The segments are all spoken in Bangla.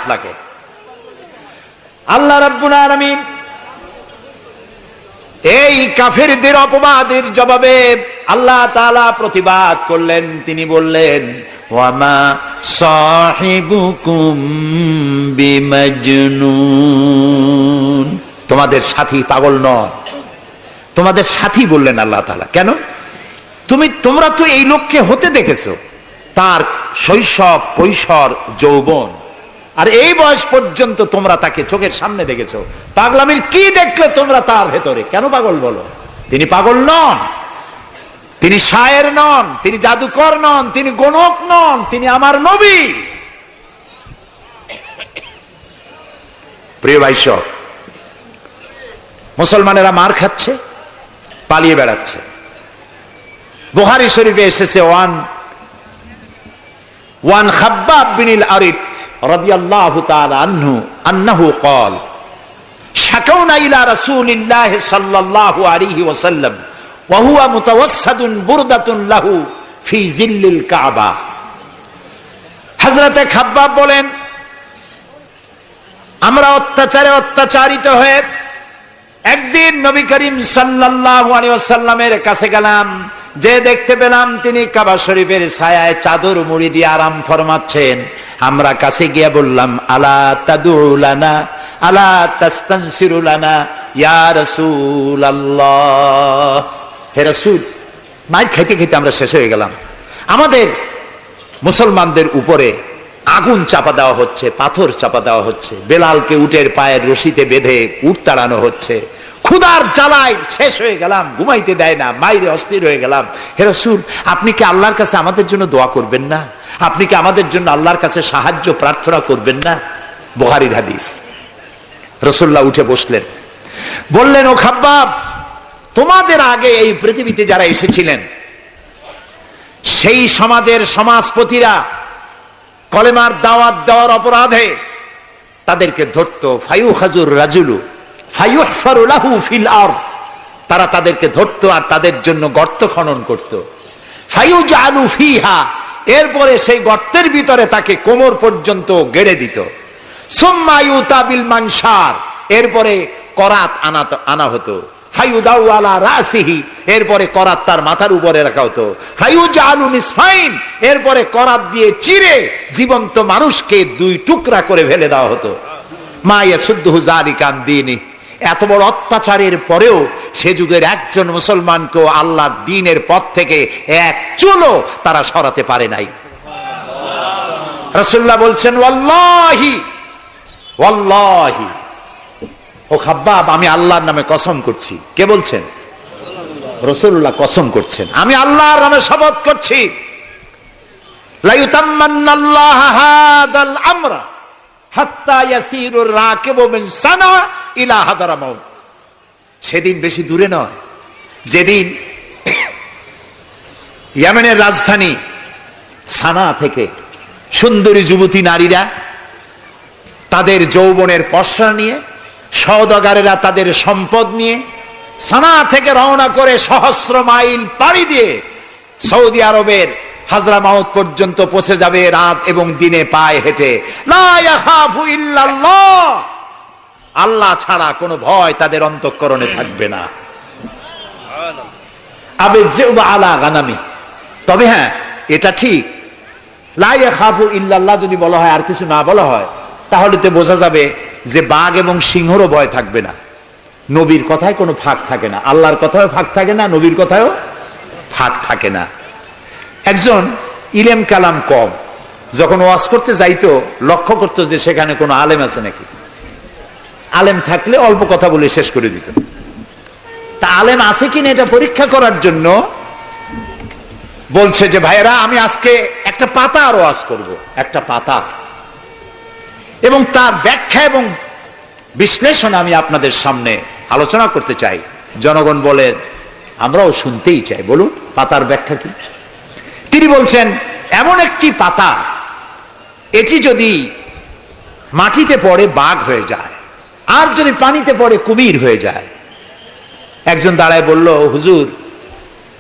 হাত লাগে। আল্লাহ রাব্বুল আলামিন এই কাফেরদের অপবাদের জবাবে আল্লাহ তাআলা প্রতিবাদ করলেন। তিনি বললেন, ওয়ামা সাহিবুকুম বিমাজনুন, তোমাদের সাথী পাগল নয়, তোমাদের সাথী বললেন আল্লাহ তাআলা। কেন? তোমরা তো এই লোককে হতে দেখেছো, তার শৈশব, কৈশোর, যৌবন, আর এই বয়স পর্যন্ত তোমরা তাকে চোখের সামনে দেখেছো। পাগলামির কি দেখলে তোমরা তার ভেতরে? কেন পাগল বলো? তিনি পাগল নন, তিনি শায়ের নন, তিনি জাদুকর নন, তিনি গণক নন, তিনি আমার নবী। প্রিয় ভাইসব, মুসলমানেরা মার খাচ্ছে, পালিয়ে বেড়াচ্ছে। বুখারী শরীফে এসেছে ওয়ান খাব্বাব বিন আরিত রাদিয়াল্লাহু তাআলা আনহু আন্নাহু قال শাকাউনা ইলা রাসূলিল্লাহি সাল্লাল্লাহু আলাইহি ওয়াসাল্লাম ওয়া হুয়া মুতাওয়াসসাদুন বুরদাতুন লাহু ফি জিল্লিল কাবা। হযরতে খাব্বাব বলেন, আমরা অত্যাচারিত হয়ে একদিন নবী করিম সাল্লাল্লাহু আলাইহি ওয়াসাল্লামের কাছে গেলাম, যে দেখতে পেলাম তিনি কাবা শরীফের ছায়ায় চাদর মুড়ি দিয়ে আরাম ফরমাচ্ছেন। আমরা কাছে গিয়ে বললাম, আলা তাদউ লানা আলা তাস্তানসিরু লানা ইয়া রাসূলুল্লাহ, হে রাসূল। মাইর খাইতে খাইতে আমরা শেষ হয়ে গেলাম। আমাদের মুসলমানদের উপরে আগুন চাপা দেওয়া হচ্ছে, পাথর চাপা দেওয়া হচ্ছে, বেলালকে উটের পায়ের রশিতে বেঁধে উট তাড়ানো হচ্ছে। ক্ষুধার জ্বালায় শেষ হয়ে গেলাম, ঘুমাইতে দেয় না, মাইরে অস্থির হয়ে গেলাম। হে রাসূল, আপনি কি আল্লাহর কাছে আমাদের জন্য দোয়া করবেন না? আপনি কি আমাদের জন্য আল্লাহর কাছে সাহায্য প্রার্থনা করবেন না? বুখারীর হাদিস। রাসূলুল্লাহ উঠে বসলেন, বললেন, ও খাব্বাব, তোমাদের আগে এই পৃথিবীতে যারা এসেছিলেন সেই সমাজের সমাজপতিরা কলেমার দাওয়াত দেওয়ার অপরাধে তাদেরকে ধরতো। ফায়ুখাজুর রাজুলু ফায়ুহফারু লাহু ফিল আরদ, তারা তাদেরকে ধরতো আর তাদের জন্য গর্ত খনন করত। ফায়ুজালু ফিহা, এরপরে সেই গর্তের ভিতরে তাকে কোমর পর্যন্ত গেড়ে দিত। সুম্মা ইউতা বিল মানশার, এরপরে করাত আনা হতো। ফায়ুদাউ আলা রাসিহি, এরপরে করাত তার মাথার উপরে রাখা হতো। ফায়ুজালু নিসফাইন, এরপরে করাত দিয়ে চিরে জীবন্ত মানুষকে দুই টুকরা করে ফেলে দেওয়া হতো। মা ইয়াসুদ্দুহু যালিকা আন দীনি, এত বড় অত্যাচারের পরেও সে যুগের একজন মুসলমানকেও আল্লাহর দ্বীনের পথ থেকে এক চুলও তারা সরাতে পারে নাই। রাসূলুল্লাহ বলছেন, ওয়াল্লাহি ওয়াল্লাহি, ও খাব্বাব, আমি আল্লাহর নামে কসম করছি। কে বলছেন? রাসূলুল্লাহ কসম করছেন, আমি আল্লাহর নামে শপথ করছি, লা ইউতাম্মান্নাল্লাহু হাযাল আমরা হাত্তা ইয়াসিরুর রাকিবু মিন সানা ইলা হাদারামাউত। সেদিন বেশি দূরে নয়, যেদিন ইয়েমেনের রাজধানী সানা থেকে সুন্দরী যুবতী নারীরা তাদের যৌবনের পসরা নিয়ে, সওদাগারেরা তাদের সম্পদ নিয়ে সানা থেকে রওনা করে সহস্র মাইল পাড়ি দিয়ে সৌদি আরবের হাজরামাউত পর্যন্ত পৌঁছে যাবে রাত এবং দিনে পায়ে হেঁটে। লা ইয়াখাফু ইল্লাল্লাহ, আল্লাহ ছাড়া কোনো ভয় তাদের অন্তঃকরণে থাকবে না। আবিযুবা আলা গানামি, তবে হ্যাঁ, এটা ঠিক, লা ইয়াখাফু ইল্লাল্লাহ যদি বলা হয় আর কিছু না বলা হয়, তাহলে তো বোঝা যাবে যে বাঘ এবং সিংহরও ভয় থাকবে না। নবীর কথায় কোনো ফাঁক থাকে না, আল্লাহর কথায়ও ফাঁক থাকে না, নবীর কথায়ও ফাঁক থাকে না। একজন ইলেম কালাম কম, যখন ওয়াজ করতে যাইতো লক্ষ্য করতো যে সেখানে কোনো আলেম আছে নাকি। আলেম থাকলে অল্প কথা বলে শেষ করে দিত। তা আলেম আছে কিনা এটা পরীক্ষা করার জন্য বলছে যে, ভাইয়েরা, আমি আজকে একটা পাতা আর ওয়াজ করব, একটা পাতা, এবং তার ব্যাখ্যা এবং বিশ্লেষণ আমি আপনাদের সামনে আলোচনা করতে চাই। জনগণ বলেন, আমরাও শুনতেই চাই, বলুন পাতার ব্যাখ্যা কি। তিনি বলছেন, এমন একটি পাতা, এটি যদি মাটিতে পড়ে বাঘ হয়ে যায়, আর যদি পানিতে পড়ে কুমির হয়ে যায়। একজন দাঁড়ায় বলল, হুজুর,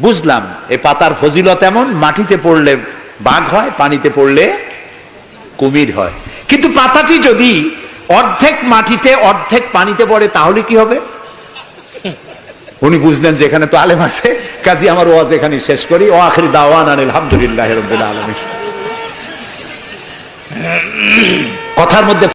বুঝলাম এই পাতার ফজিলত এমন, মাটিতে পড়লে বাঘ হয়, পানিতে পড়লে কুমির হয়। কিন্তু পাতাটি যদি অর্ধেক মাটিতে অর্ধেক পানিতে পড়ে তাহলে কি হবে? উনি বুঝলেন যে এখানে তো আলেম আছে, কাজী আমার ওয়াজ এখানে শেষ করি। ও আখির দাওয়ান আলহামদুলিল্লাহি রাব্বিল আলামিন। কথার মধ্যে